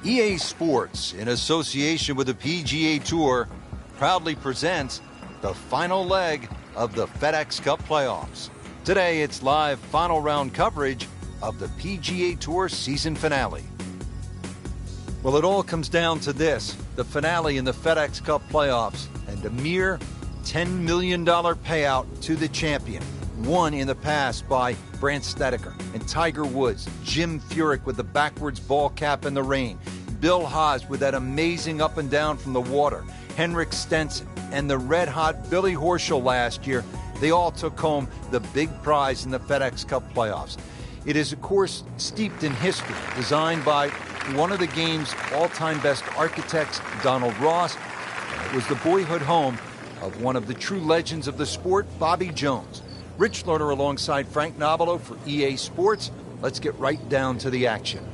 EA Sports, in association with the PGA Tour, proudly presents the final leg of the FedEx Cup playoffs. Today, it's live final round coverage of the PGA Tour season finale. Well, it all comes down to this, the finale in the FedEx Cup playoffs, and a mere $10 million payout to the champion, won in the past by Brandt Snedeker and Tiger Woods, Jim Furyk with the backwards ball cap in the rain, Bill Haas with that amazing up and down from the water, Henrik Stenson, and the red-hot Billy Horschel last year. They all took home the big prize in the FedEx Cup playoffs. It is, of course, steeped in history, designed by one of the game's all-time best architects, Donald Ross, and it was the boyhood home of one of the true legends of the sport, Bobby Jones. Rich Lerner alongside Frank Nobilo for EA Sports. Let's get right down to the action.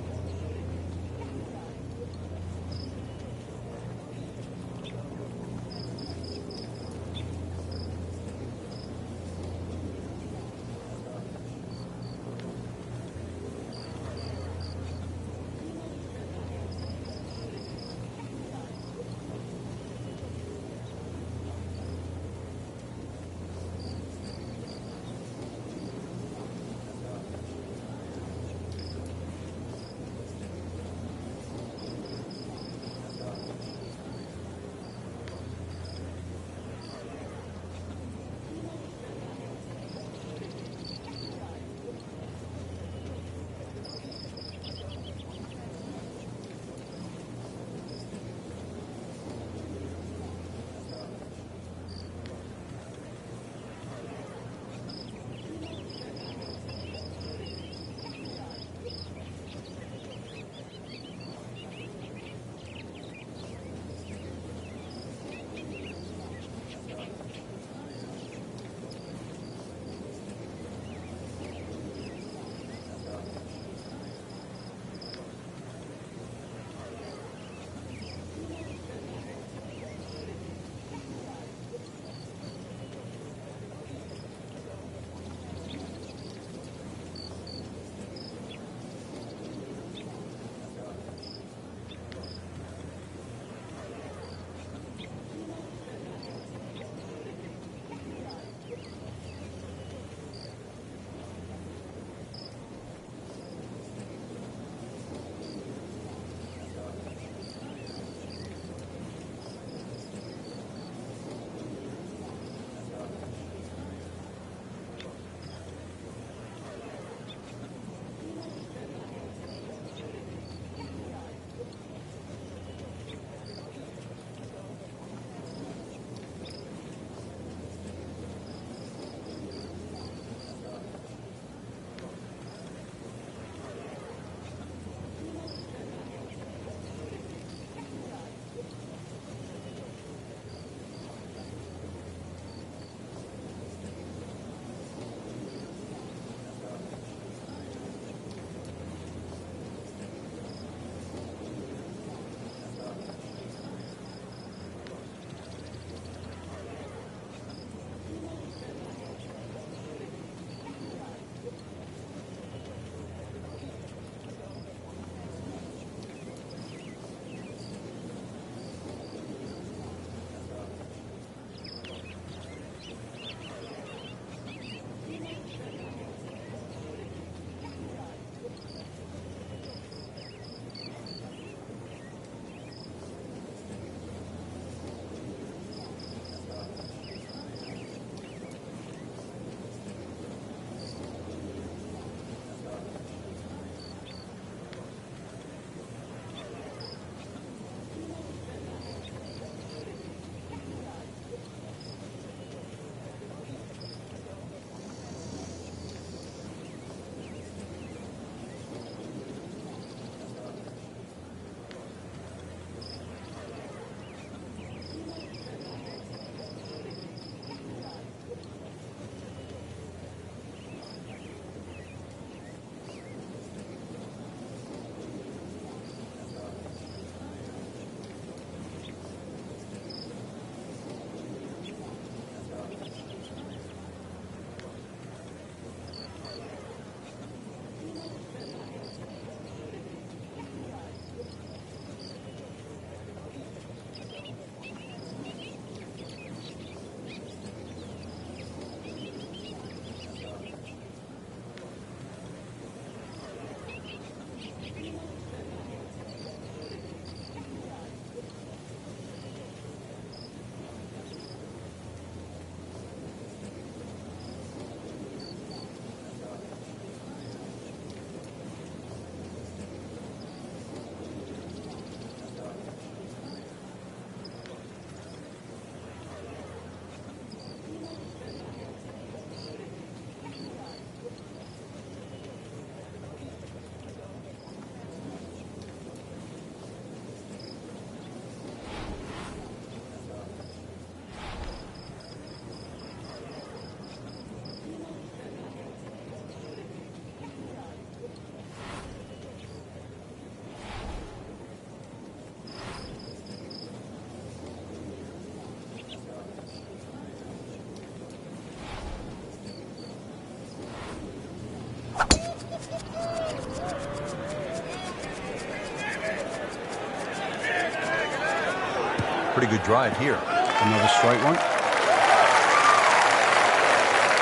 pretty good drive here. Another straight one.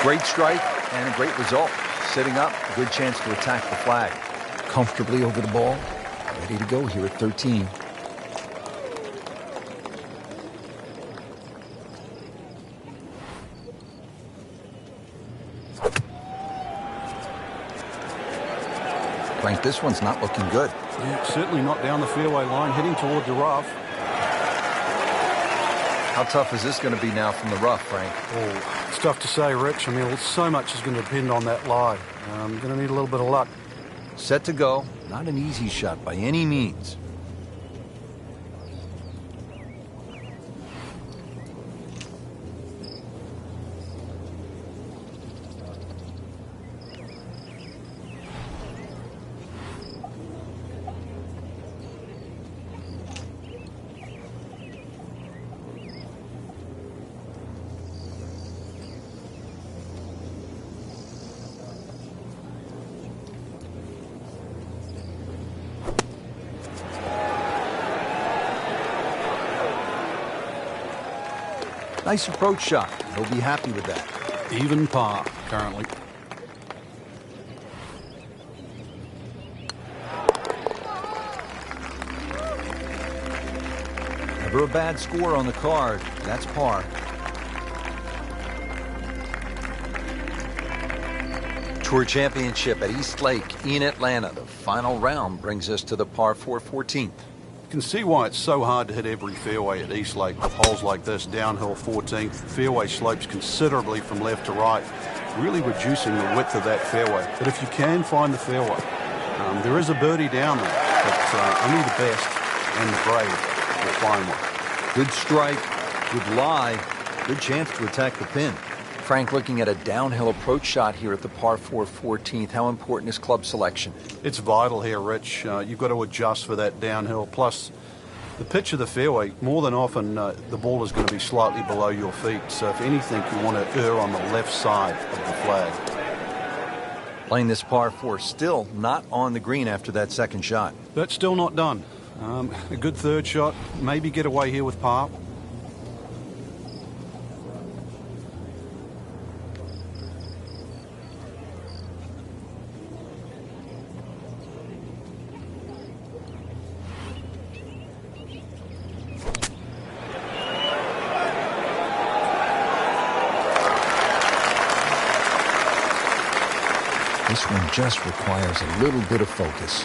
Great strike and a great result. Sitting up, a good chance to attack the flag. Comfortably over the ball, ready to go here at 13. Frank, this one's not looking good. Yeah, certainly not down the fairway line, heading toward the rough. How tough is this going to be now from the rough, Frank? Oh, it's tough to say, Rich. I mean, so much is going to depend on that lie. I'm going to need a little bit of luck. Set to go. Not an easy shot by any means. Nice approach shot. He'll be happy with that. Even par, currently. Never a bad score on the card. That's par. Tour Championship at East Lake in Atlanta. The final round brings us to the par 4 14th. You can see why it's so hard to hit every fairway at East Lake with holes like this. Downhill 14th, fairway slopes considerably from left to right, really reducing the width of that fairway. But if you can find the fairway, there is a birdie down there, but only the best and the brave will find one. Good strike, good lie, good chance to attack the pin. Frank, looking at a downhill approach shot here at the par 4 14th, how important is club selection? It's vital here, Rich. You've got to adjust for that downhill. Plus, the pitch of the fairway, more than often, the ball is going to be slightly below your feet. So if anything, you want to err on the left side of the flag. Playing this par 4, still not on the green after that second shot. That's still not done. A good third shot, maybe get away here with par. This one just requires a little bit of focus.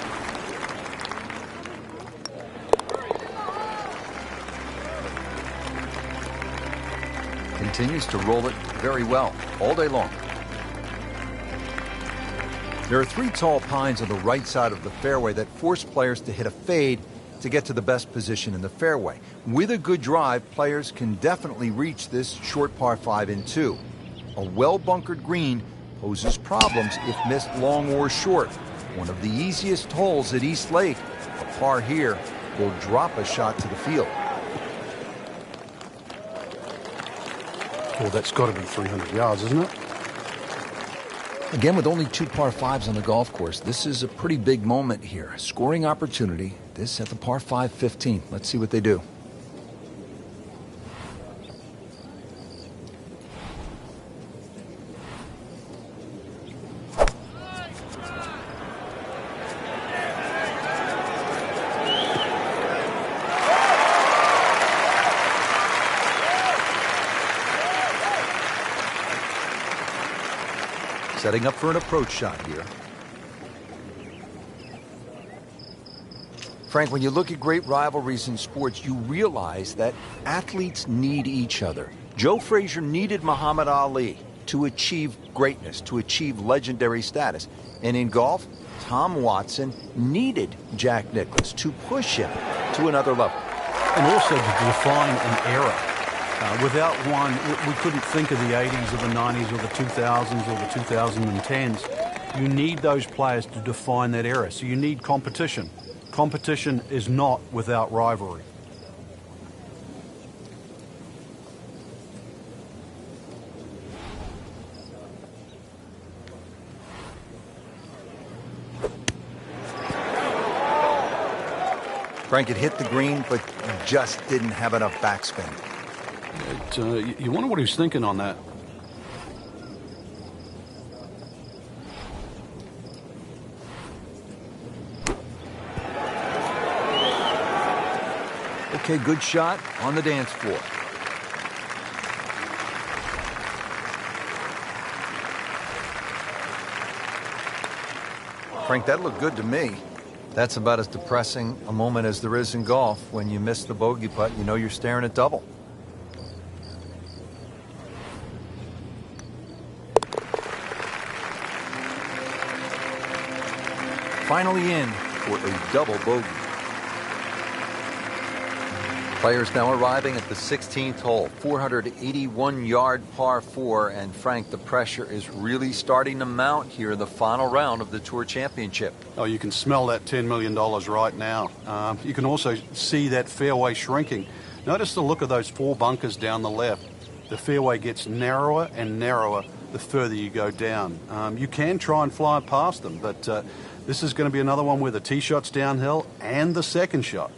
Continues to roll it very well all day long. There are 3 tall pines on the right side of the fairway that force players to hit a fade to get to the best position in the fairway. With a good drive, players can definitely reach this short par 5 in 2. A well-bunkered green poses problems if missed long or short. One of the easiest holes at East Lake, a par here, will drop a shot to the field. Oh, that's got to be 300 yards, isn't it? Again, with only 2 par 5s on the golf course, this is a pretty big moment here. Scoring opportunity, this at the par 5 15. Let's see what they do. Setting up for an approach shot here. Frank, when you look at great rivalries in sports, you realize that athletes need each other. Joe Frazier needed Muhammad Ali to achieve greatness, to achieve legendary status. And in golf, Tom Watson needed Jack Nicklaus to push him to another level. And also to define an era. Without one, we couldn't think of the 80s or the 90s or the 2000s or the 2010s. You need those players to define that era. So you need competition. Competition is not without rivalry. Frank, it hit the green, but just didn't have enough backspin. You wonder what he was thinking on that. Okay, good shot on the dance floor. Frank, that looked good to me. That's about as depressing a moment as there is in golf. When you miss the bogey putt, you know you're staring at double. Finally in for a double bogey. Players now arriving at the 16th hole, 481-yard par 4, and Frank, the pressure is really starting to mount here in the final round of the Tour Championship. Oh, you can smell that $10 million right now. You can also see that fairway shrinking. Notice the look of those 4 bunkers down the left. The fairway gets narrower and narrower the further you go down. You can try and fly past them, but this is going to be another one where the tee shot's downhill and the second shot.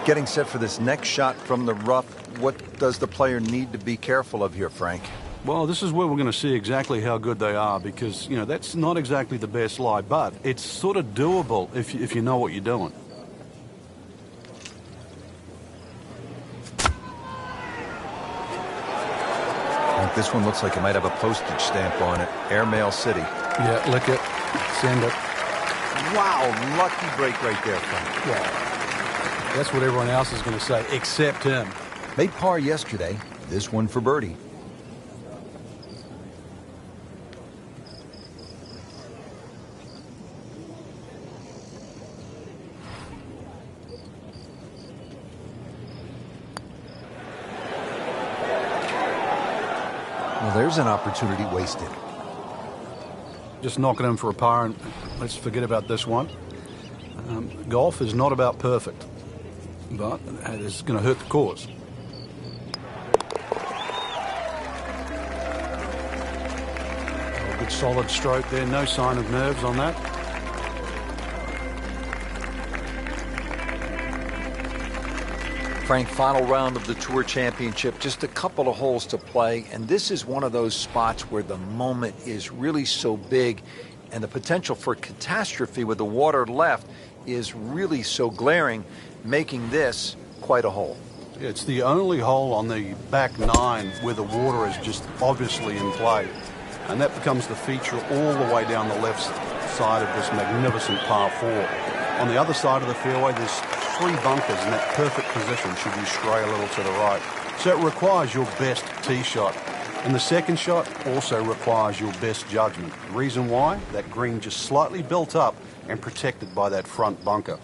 Getting set for this next shot from the rough, what does the player need to be careful of here, Frank? Well, this is where we're going to see exactly how good they are because, you know, that's not exactly the best lie, but it's sort of doable if you know what you're doing. Frank, this one looks like it might have a postage stamp on it. Airmail City. Yeah, lick it, send it. Wow, lucky break right there, Frank. Yeah. That's what everyone else is going to say, except him. Made par yesterday, this one for birdie. Well, there's an opportunity wasted. Just knocking him for a par, and let's forget about this one. Golf is not about perfect, but it is going to hurt the cause. A good solid stroke there, no sign of nerves on that. Frank, final round of the Tour Championship, just a couple of holes to play, and this is one of those spots where the moment is really so big and the potential for catastrophe with the water left is really so glaring, making this quite a hole. It's the only hole on the back 9 where the water is just obviously in play, and that becomes the feature all the way down the left side of this magnificent par 4. On the other side of the fairway, there's 3 bunkers in that perfect position should you stray a little to the right. So it requires your best tee shot. And the second shot also requires your best judgment. The reason why? That green just slightly built up and protected by that front bunker.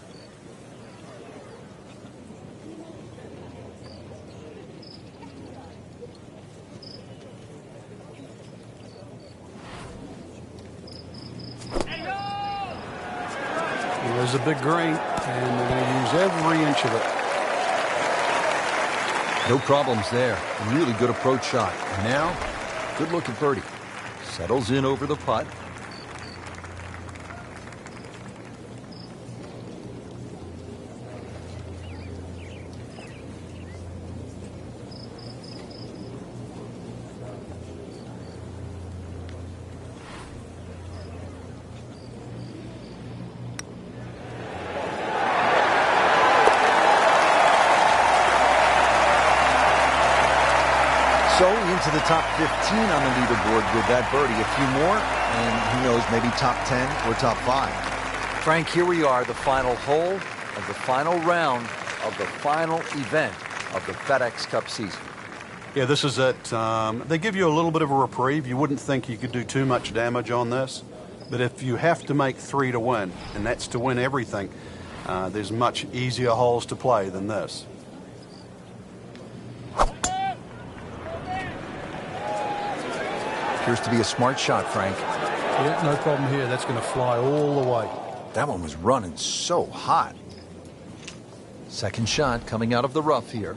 There's a big green, and they're going to use every inch of it. No problems there. Really good approach shot. And now, good look at birdie. Settles in over the putt. into the top 15 on the leaderboard with that birdie. A few more, and who knows, maybe top 10 or top 5. Frank, here we are, the final hole of the final round of the final event of the FedEx Cup season. Yeah, this is it. They give you a little bit of a reprieve. You wouldn't think you could do too much damage on this. But if you have to make 3 to win, and that's to win everything, there's much easier holes to play than this. Appears to be a smart shot, Frank. Yeah, no problem here. That's going to fly all the way. That one was running so hot. Second shot coming out of the rough here.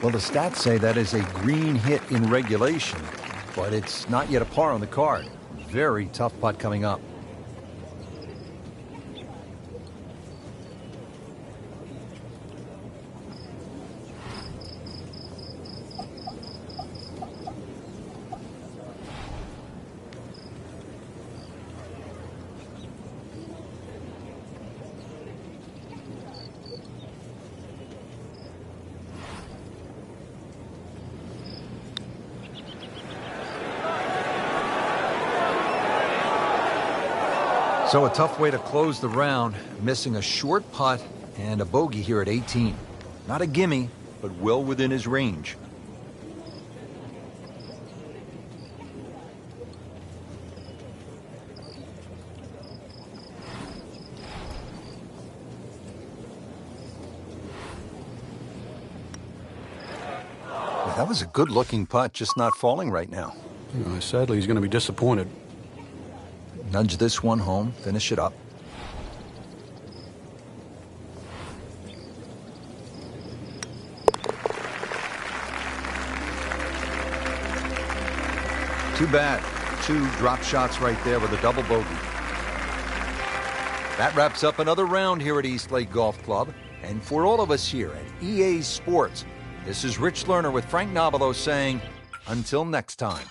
Well, the stats say that is a green hit in regulation, but it's not yet a par on the card. Very tough putt coming up. So a tough way to close the round, missing a short putt and a bogey here at 18. Not a gimme, but well within his range. Well, that was a good-looking putt, just not falling right now. Sadly, he's going to be disappointed. Nudge this one home, finish it up. Too bad. 2 drop shots right there with a double bogey. That wraps up another round here at East Lake Golf Club. And for all of us here at EA Sports, this is Rich Lerner with Frank Nobilo saying, until next time.